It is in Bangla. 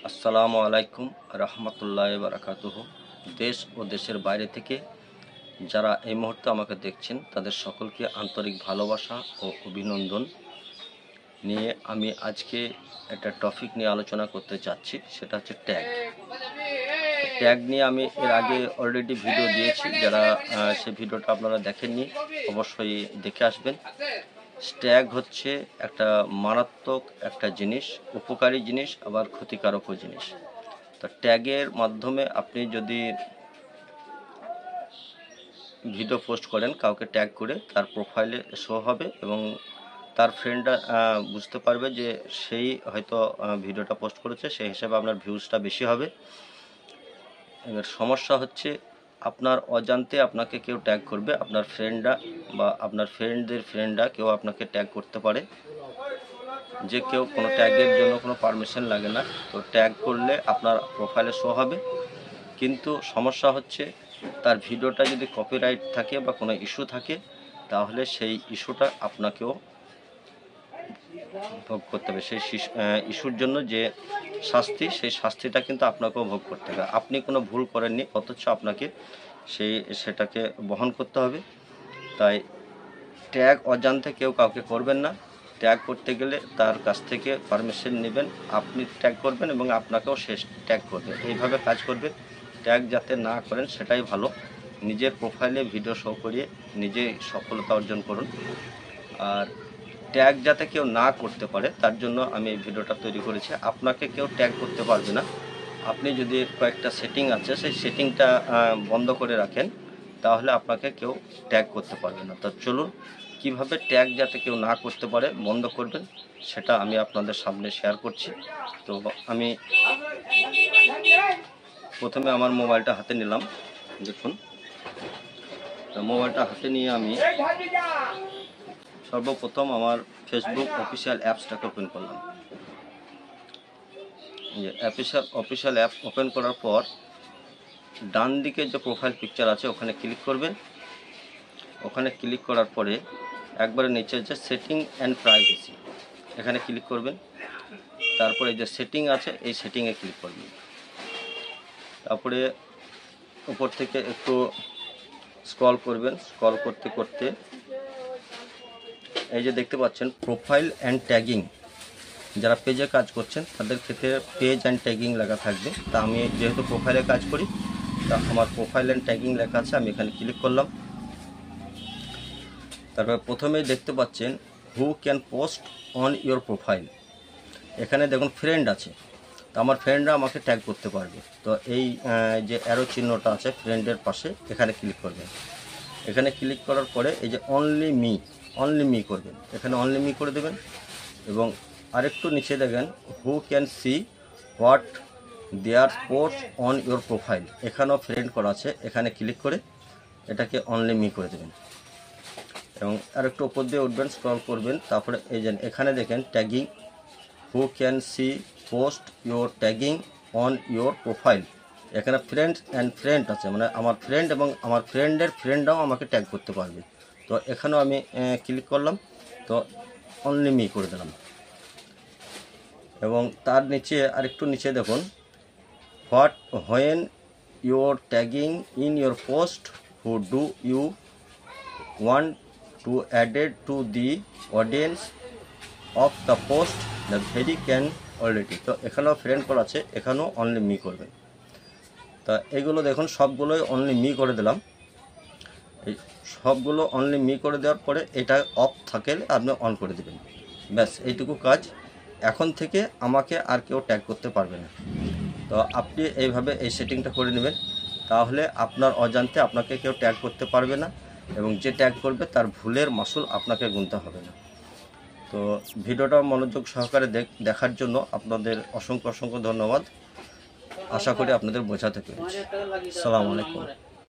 আসসালামু আলাইকুম রহমতুল্লাহ বারাকাতুহ। দেশ ও দেশের বাইরে থেকে যারা এই মুহূর্তে আমাকে দেখছেন তাদের সকলকে আন্তরিক ভালোবাসা ও অভিনন্দন নিয়ে আমি আজকে একটা টপিক নিয়ে আলোচনা করতে চাচ্ছি, সেটা হচ্ছে ট্যাগ। ট্যাগ নিয়ে আমি এর আগে অলরেডি ভিডিও দিয়েছি, যারা সেই ভিডিওটা আপনারা দেখেননি অবশ্যই দেখে আসবেন। ট্যাগ হচ্ছে একটা মারাত্মক একটা জিনিস, উপকারী জিনিস আবার ক্ষতিকারকও জিনিস। তো ট্যাগের মাধ্যমে আপনি যদি ভিডিও পোস্ট করেন, কাউকে ট্যাগ করে তার প্রোফাইলে শো হবে এবং তার ফ্রেন্ডরা বুঝতে পারবে যে সেই হয়তো ভিডিওটা পোস্ট করেছে, সেই হিসাবে আপনার ভিউজটা বেশি হবে। এবার সমস্যা হচ্ছে আপনার অজান্তে আপনাকে কেউ ট্যাগ করবে, আপনার ফ্রেন্ডরা বা আপনার ফ্রেন্ডদের ফ্রেন্ডরা কেউ আপনাকে ট্যাগ করতে পারে, যে কেউ কোনো ট্যাগের জন্য কোনো পারমিশন লাগে না। তো ট্যাগ করলে আপনার প্রোফাইলে শো হবে, কিন্তু সমস্যা হচ্ছে তার ভিডিওটা যদি কপিরাইট থাকে বা কোনো ইস্যু থাকে, তাহলে সেই ইস্যুটা আপনাকেও ভোগ করতে হবে। সেই ইস্যুর জন্য যে শাস্তি, সেই শাস্তিটা কিন্তু আপনাকেও ভোগ করতে হবে। আপনি কোনো ভুল করেননি, অথচ আপনাকে সেটাকে বহন করতে হবে। তাই ট্যাগ অজান্তে কেউ কাউকে করবেন না। ট্যাগ করতে গেলে তার কাছ থেকে পারমিশন নেবেন, আপনি ট্যাগ করবেন এবং আপনাকেও সে ট্যাগ করবে, এইভাবে কাজ করবে। ট্যাগ যাতে না করেন সেটাই ভালো। নিজের প্রোফাইলে ভিডিও শো করিয়ে নিজেই সফলতা অর্জন করুন। আর ট্যাগ যাতে কেউ না করতে পারে তার জন্য আমি এই ভিডিওটা তৈরি করেছি। আপনাকে কেউ ট্যাগ করতে পারবে না। আপনি যদি কয়েকটা সেটিং আছে, সেই সেটিংটা বন্ধ করে রাখেন, তাহলে আপনাকে কেউ ট্যাগ করতে পারবে না। তো চলুন, কিভাবে ট্যাগ যাতে কেউ না করতে পারে বন্ধ করবেন সেটা আমি আপনাদের সামনে শেয়ার করছি। তো আমি প্রথমে আমার মোবাইলটা হাতে নিলাম। দেখুন, মোবাইলটা হাতে নিয়ে আমি সর্বপ্রথম আমার ফেসবুক অফিসিয়াল অ্যাপসটাকে ওপেন করলাম। যে অফিসিয়াল অ্যাপ ওপেন করার পর ডান দিকে যে প্রোফাইল পিকচার আছে ওখানে ক্লিক করবেন। ওখানে ক্লিক করার পরে একবারে নিচে যে সেটিং অ্যান্ড প্রাইভেসি, এখানে ক্লিক করবেন। তারপরে যে সেটিং আছে এই সেটিংয়ে ক্লিক করবেন। তারপরে উপর থেকে একটু স্ক্রল করবেন। স্ক্রল করতে করতে এই যে দেখতে পাচ্ছেন প্রোফাইল অ্যান্ড ট্যাগিং, যারা পেজে কাজ করছেন তাদের ক্ষেত্রে পেজ অ্যান্ড ট্যাগিং লেখা থাকবে। তা আমি যেহেতু প্রোফাইলে কাজ করি, তা আমার প্রোফাইল অ্যান্ড ট্যাগিং লেখা আছে, আমি এখানে ক্লিক করলাম। তারপর প্রথমেই দেখতে পাচ্ছেন who can post on your profile. এখানে দেখুন ফ্রেন্ড আছে, তো আমার ফ্রেন্ডরা আমাকে ট্যাগ করতে পারবে। তো এই যে অ্যারো চিহ্নটা আছে ফ্রেন্ডের পাশে, এখানে ক্লিক করবেন। এখানে ক্লিক করার পরে এই যে অনলি মি করবেন, এখানে অনলি মি করে দেবেন। এবং আরেকটু নিচে দেখেন who can see what their post on your profile, এখানেও ফ্রেন্ড করা আছে, এখানে ক্লিক করে এটাকে অনলি মি করে দেবেন। এবং আরেকটু উপর দিয়ে উঠবেন, স্ক্রল করবেন। তারপরে এই যে এখানে দেখেন tagging, who can C post your tagging on your profile, এখানে ফ্রেন্ড অ্যান্ড ফ্রেন্ড আছে, মানে আমার ফ্রেন্ড এবং আমার ফ্রেন্ডের ফ্রেন্ডরাও আমাকে ট্যাগ করতে পারবে। তো এখানেও আমি ক্লিক করলাম, তো অনলি মি করে দিলাম। এবং তার নিচে আরেকটু নিচে দেখুন when you're tagging in your post who do you want to added to the audience of the post the very can already. তো এখানেও ফ্রেন্ড করা আছে, এখানেও অনলি মি করবেন। তা এগুলো দেখুন সবগুলোই অনলি মি করে দিলাম। এই সবগুলো অনলি মি করে দেওয়ার পরে এটা অফ থাকলে আপনি অন করে দেবেন। ব্যাস এইটুকু কাজ। এখন থেকে আমাকে আর কেউ ট্যাগ করতে পারবে না। তো আপনি এইভাবে এই সেটিংটা করে নেবেন, তাহলে আপনার অজান্তে আপনাকে কেউ ট্যাগ করতে পারবে না এবং যে ট্যাগ করবে তার ভুলের মাসুল আপনাকে গুনতে হবে না। তো ভিডিওটা মনোযোগ সহকারে দেখার জন্য আপনাদের অসংখ্য ধন্যবাদ। আশা করি আপনাদের বোঝাতে পেরেছি। আসসালামু আলাইকুম।